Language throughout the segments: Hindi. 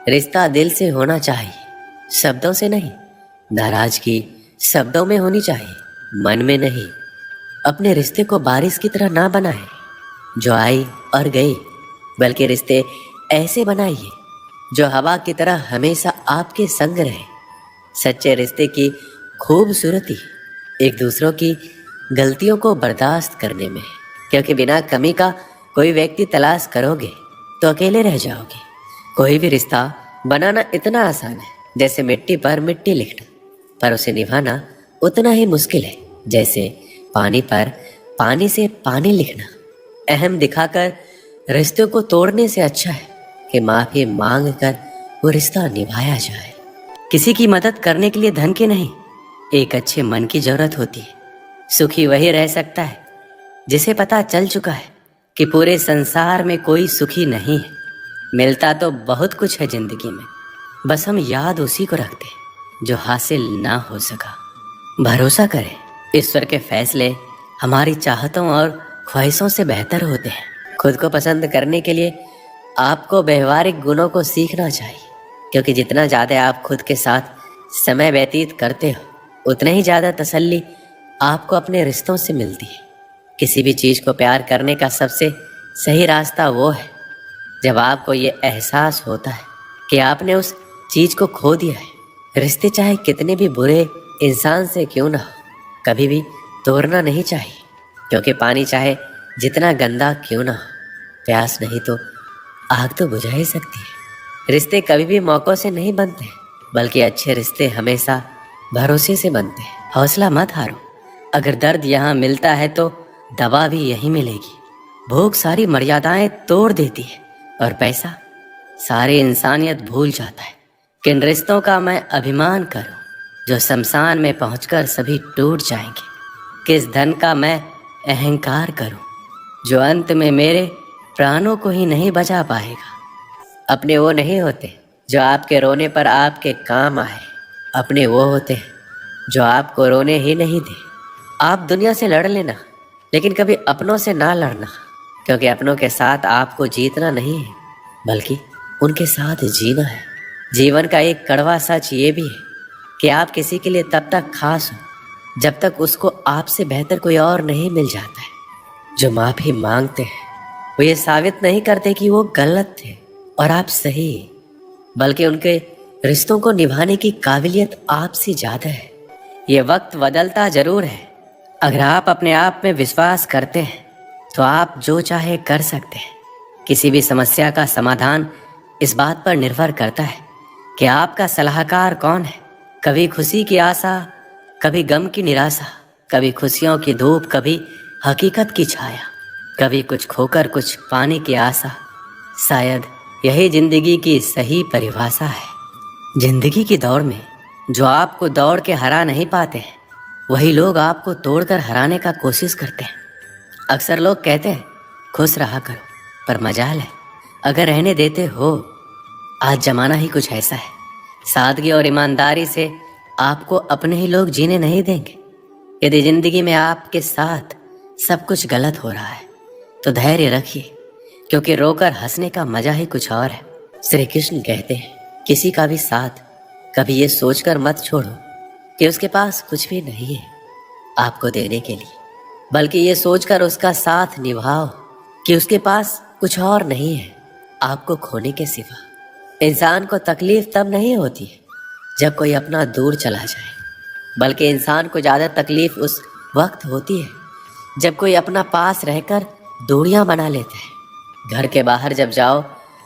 रिश्ता दिल से होना चाहिए, शब्दों से नहीं। नाराजगी शब्दों में होनी चाहिए, मन में नहीं। अपने रिश्ते को बारिश की तरह ना बनाए जो आई और गई, बल्कि रिश्ते ऐसे बनाइए जो हवा की तरह हमेशा आपके संग रहे। सच्चे रिश्ते की खूबसूरती एक दूसरों की गलतियों को बर्दाश्त करने में, क्योंकि बिना कमी का कोई व्यक्ति तलाश करोगे तो अकेले रह जाओगे। कोई भी रिश्ता बनाना इतना आसान है जैसे मिट्टी पर मिट्टी लिखना, पर उसे निभाना उतना ही मुश्किल है जैसे पानी पर पानी से पानी लिखना। अहम दिखाकर रिश्तों को तोड़ने से अच्छा है कि माफी मांग कर वो रिश्ता निभाया जाए। किसी की मदद करने के लिए धन की नहीं, एक अच्छे मन की जरूरत होती है। सुखी वही रह सकता है जिसे पता चल चुका है कि पूरे संसार में कोई सुखी नहीं है। मिलता तो बहुत कुछ है जिंदगी में, बस हम याद उसी को रखते हैं जो हासिल ना हो सका। भरोसा करें, ईश्वर के फैसले हमारी चाहतों और ख्वाहिशों से बेहतर होते हैं। खुद को पसंद करने के लिए आपको व्यवहारिक गुणों को सीखना चाहिए, क्योंकि जितना ज़्यादा आप खुद के साथ समय व्यतीत करते हो उतना ही ज़्यादा तसल्ली आपको अपने रिश्तों से मिलती है। किसी भी चीज़ को प्यार करने का सबसे सही रास्ता वो है जब आपको ये एहसास होता है कि आपने उस चीज़ को खो दिया है। रिश्ते चाहे कितने भी बुरे इंसान से क्यों ना हो, कभी भी तोड़ना नहीं चाहिए, क्योंकि पानी चाहे जितना गंदा क्यों ना हो, प्यास नहीं तो आग तो बुझा ही सकती है। रिश्ते कभी भी मौक़ों से नहीं बनते, बल्कि अच्छे रिश्ते हमेशा भरोसे से बनते हैं। हौसला मत हारो, अगर दर्द यहाँ मिलता है तो दवा भी यहीं मिलेगी। भूख सारी मर्यादाएं तोड़ देती है और पैसा सारी इंसानियत भूल जाता है। किन रिश्तों का मैं अभिमान करूं जो शमशान में पहुंचकर सभी टूट जाएंगे। किस धन का मैं अहंकार करूं जो अंत में मेरे प्राणों को ही नहीं बचा पाएगा। अपने वो नहीं होते जो आपके रोने पर आपके काम आए, अपने वो होते हैं जो आपको रोने ही नहीं दे। आप दुनिया से लड़ लेना, लेकिन कभी अपनों से ना लड़ना, क्योंकि अपनों के साथ आपको जीतना नहीं है बल्कि उनके साथ जीना है। जीवन का एक कड़वा सच ये भी है कि आप किसी के लिए तब तक खास हो जब तक उसको आपसे बेहतर कोई और नहीं मिल जाता है। जो माफ़ी मांगते हैं वो ये साबित नहीं करते कि वो गलत थे और आप सही, बल्कि उनके रिश्तों को निभाने की काबिलियत आपसे ज़्यादा है। ये वक्त बदलता ज़रूर है, अगर आप अपने आप में विश्वास करते हैं तो आप जो चाहे कर सकते हैं। किसी भी समस्या का समाधान इस बात पर निर्भर करता है कि आपका सलाहकार कौन है। कभी खुशी की आशा, कभी गम की निराशा, कभी खुशियों की धूप, कभी हकीकत की छाया, कभी कुछ खोकर कुछ पाने की आशा। शायद यही जिंदगी की सही परिभाषा है। जिंदगी की दौड़ में जो आपको दौड़ के हरा नहीं पाते हैं, वही लोग आपको तोड़कर हराने का कोशिश करते हैं। अक्सर लोग कहते हैं खुश रहा करो, पर मजाल है अगर रहने देते हो। आज जमाना ही कुछ ऐसा है, सादगी और ईमानदारी से आपको अपने ही लोग जीने नहीं देंगे। यदि जिंदगी में आपके साथ सब कुछ गलत हो रहा है तो धैर्य रखिए, क्योंकि रोकर हंसने का मजा ही कुछ और है। श्री कृष्ण कहते हैं किसी का भी साथ कभी ये सोचकर मत छोड़ो कि उसके पास कुछ भी नहीं है आपको देने के लिए, बल्कि ये सोचकर उसका साथ निभाओ कि उसके पास कुछ और नहीं है आपको खोने के सिवा। इंसान को तकलीफ तब नहीं होती है जब कोई अपना दूर चला जाए, बल्कि इंसान को ज़्यादा तकलीफ उस वक्त होती है जब कोई अपना पास रहकर दूरियां बना लेते हैं। घर के बाहर जब जाओ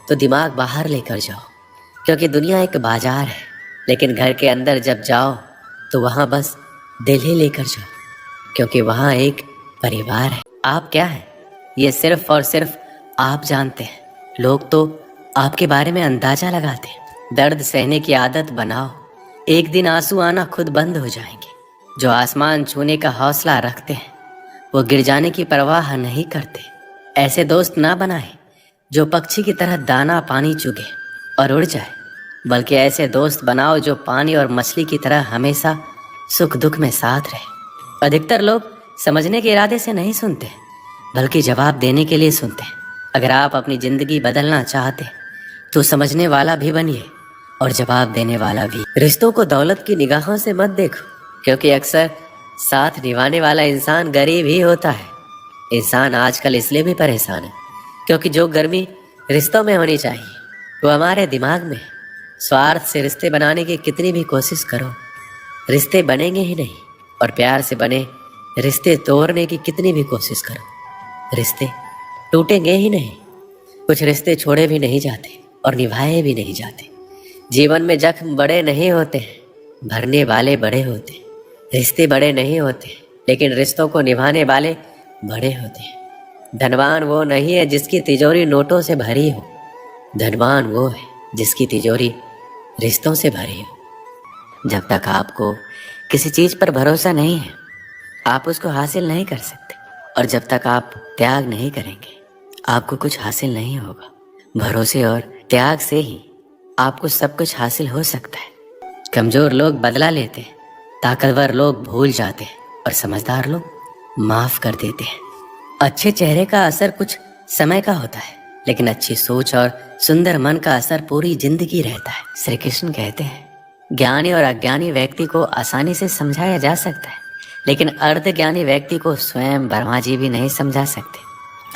तो दिमाग बाहर लेकर जाओ, क्योंकि दुनिया एक बाजार है, लेकिन घर के अंदर जब जाओ तो वहाँ बस दिल ही लेकर जाओ, क्योंकि वहाँ एक परिवार है। आप क्या हैं ये सिर्फ और सिर्फ आप जानते हैं। लोग तो आपके बारे में अंदाजा लगाते हैं। दर्द सहने की आदत बनाओ, एक दिन आंसू आना खुद बंद हो जाएंगे। जो आसमान छूने का हौसला रखते हैं वो गिर जाने की परवाह नहीं करते। ऐसे दोस्त ना बनाए जो पक्षी की तरह दाना पानी चुगे और उड़ जाए, बल्कि ऐसे दोस्त बनाओ जो पानी और मछली की तरह हमेशा सुख दुख में साथ रहे। अधिकतर लोग समझने के इरादे से नहीं सुनते, बल्कि जवाब देने के लिए सुनते हैं। अगर आप अपनी ज़िंदगी बदलना चाहते हैं तो समझने वाला भी बनिए और जवाब देने वाला भी। रिश्तों को दौलत की निगाहों से मत देखो, क्योंकि अक्सर साथ निभाने वाला इंसान गरीब ही होता है। इंसान आजकल इसलिए भी परेशान है क्योंकि जो गर्मी रिश्तों में होनी चाहिए वो हमारे दिमाग में है। स्वार्थ से रिश्ते बनाने की कितनी भी कोशिश करो, रिश्ते बनेंगे ही नहीं। और प्यार से बने रिश्ते तोड़ने की कितनी भी कोशिश करो, रिश्ते टूटेंगे ही नहीं। कुछ रिश्ते छोड़े भी नहीं जाते और निभाए भी नहीं जाते। जीवन में जख्म बड़े नहीं होते हैं, भरने वाले बड़े होते हैं। रिश्ते बड़े नहीं होते, लेकिन रिश्तों को निभाने वाले बड़े होते हैं। धनवान वो नहीं है जिसकी तिजोरी नोटों से भरी हो, धनवान वो है जिसकी तिजोरी रिश्तों से भरी हो। जब तक आपको किसी चीज़ पर भरोसा नहीं है, आप उसको हासिल नहीं कर सकते। और जब तक आप त्याग नहीं करेंगे, आपको कुछ हासिल नहीं होगा। भरोसे और त्याग से ही आपको सब कुछ हासिल हो सकता है। कमज़ोर लोग बदला लेते हैं, ताकतवर लोग भूल जाते हैं और समझदार लोग माफ़ कर देते हैं। अच्छे चेहरे का असर कुछ समय का होता है, लेकिन अच्छी सोच और सुंदर मन का असर पूरी जिंदगी रहता है। श्री कृष्ण कहते हैं, ज्ञानी और अज्ञानी व्यक्ति को आसानी से समझाया जा सकता है, लेकिन अर्ध ज्ञानी व्यक्ति को स्वयं ब्रह्मा जी भी नहीं समझा सकते।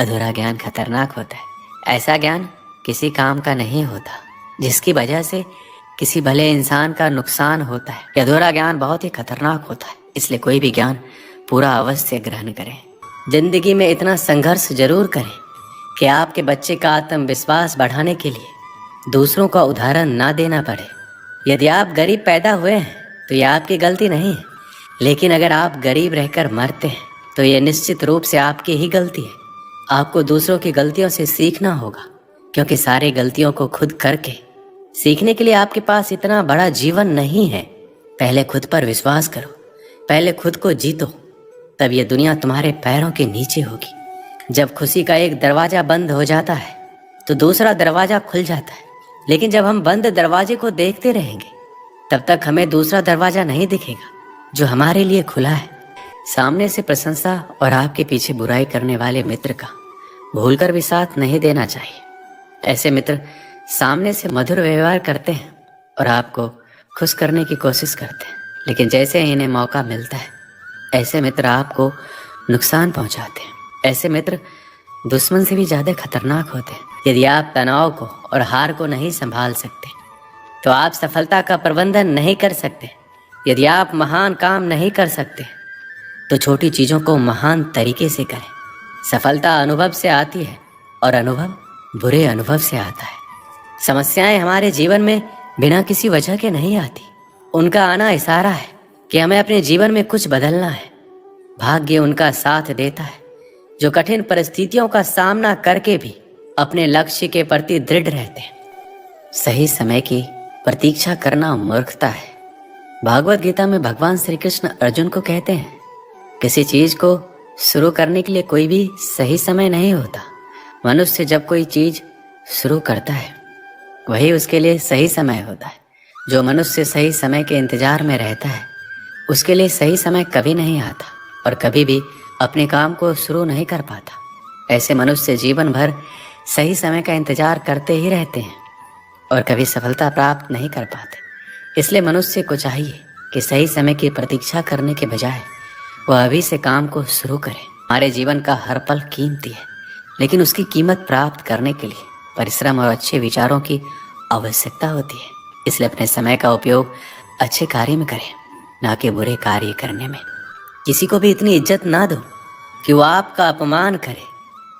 अधूरा ज्ञान खतरनाक होता है। ऐसा ज्ञान किसी काम का नहीं होता जिसकी वजह से किसी भले इंसान का नुकसान होता है। अधूरा ज्ञान बहुत ही खतरनाक होता है, इसलिए कोई भी ज्ञान पूरा अवश्य ग्रहण करें। जिंदगी में इतना संघर्ष जरूर करें कि आपके बच्चे का आत्मविश्वास बढ़ाने के लिए दूसरों का उदाहरण ना देना पड़े। यदि आप गरीब पैदा हुए हैं तो यह आपकी गलती नहीं है, लेकिन अगर आप गरीब रहकर मरते हैं तो यह निश्चित रूप से आपकी ही गलती है। आपको दूसरों की गलतियों से सीखना होगा, क्योंकि सारी गलतियों को खुद करके सीखने के लिए आपके पास इतना बड़ा जीवन नहीं है। पहले खुद पर विश्वास करो, पहले खुद को जीतो, तब ये दुनिया तुम्हारे पैरों के नीचे होगी। जब खुशी का एक दरवाजा बंद हो जाता है तो दूसरा दरवाजा खुल जाता है, लेकिन जब हम बंद दरवाजे को देखते रहेंगे तब तक हमें दूसरा दरवाजा नहीं दिखेगा जो हमारे लिए खुला है। सामने से प्रशंसा और आपके पीछे बुराई करने वाले मित्र का भूलकर भी साथ नहीं देना चाहिए। ऐसे मित्र सामने से मधुर व्यवहार करते हैं और आपको खुश करने की कोशिश करते हैं, लेकिन जैसे ही इन्हें मौका मिलता है ऐसे मित्र आपको नुकसान पहुंचाते हैं। ऐसे मित्र दुश्मन से भी ज़्यादा खतरनाक होते हैं। यदि आप तनाव को और हार को नहीं संभाल सकते तो आप सफलता का प्रबंधन नहीं कर सकते। यदि आप महान काम नहीं कर सकते तो छोटी चीज़ों को महान तरीके से करें। सफलता अनुभव से आती है और अनुभव बुरे अनुभव से आता है। समस्याएं हमारे जीवन में बिना किसी वजह के नहीं आती, उनका आना इशारा है कि हमें अपने जीवन में कुछ बदलना है। भाग्य उनका साथ देता है जो कठिन परिस्थितियों का सामना करके भी अपने लक्ष्य के प्रति दृढ़ रहते हैं। सही समय की प्रतीक्षा करना मूर्खता है। भागवत गीता में भगवान श्री कृष्ण अर्जुन को कहते हैं, किसी चीज को शुरू करने के लिए कोई भी सही समय नहीं होता। मनुष्य जब कोई चीज शुरू करता है वही उसके लिए सही समय होता है। जो मनुष्य सही समय के इंतजार में रहता है उसके लिए सही समय कभी नहीं आता और कभी भी अपने काम को शुरू नहीं कर पाता। ऐसे मनुष्य जीवन भर सही समय का इंतजार करते ही रहते हैं और कभी सफलता प्राप्त नहीं कर पाते। इसलिए मनुष्य को चाहिए कि सही समय की प्रतीक्षा करने के बजाय वह अभी से काम को शुरू करे। हमारे जीवन का हर पल कीमती है, लेकिन उसकी कीमत प्राप्त करने के लिए परिश्रम और अच्छे विचारों की आवश्यकता होती है। इसलिए अपने समय का उपयोग अच्छे कार्य में करें, ना कि बुरे कार्य करने में। किसी को भी इतनी इज्जत ना दो कि वो आपका अपमान करे,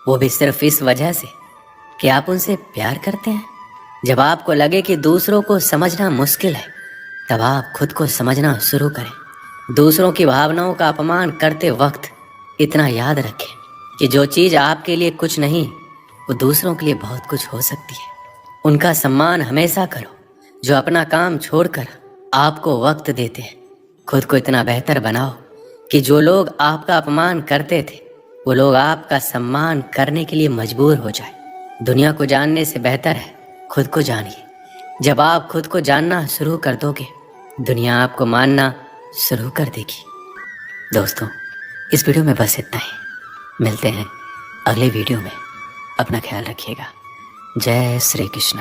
वो भी सिर्फ इस वजह से कि आप उनसे प्यार करते हैं। जब आपको लगे कि दूसरों को समझना मुश्किल है तब आप खुद को समझना शुरू करें। दूसरों की भावनाओं का अपमान करते वक्त इतना याद रखें कि जो चीज़ आपके लिए कुछ नहीं वो दूसरों के लिए बहुत कुछ हो सकती है। उनका सम्मान हमेशा करो जो अपना काम छोड़कर आपको वक्त देते हैं। खुद को इतना बेहतर बनाओ कि जो लोग आपका अपमान करते थे वो लोग आपका सम्मान करने के लिए मजबूर हो जाए। दुनिया को जानने से बेहतर है खुद को जानिए। जब आप खुद को जानना शुरू कर दोगे दुनिया आपको मानना शुरू कर देगी। दोस्तों, इस वीडियो में बस इतना ही। मिलते हैं अगले वीडियो में। अपना ख्याल रखिएगा। जय श्री कृष्ण।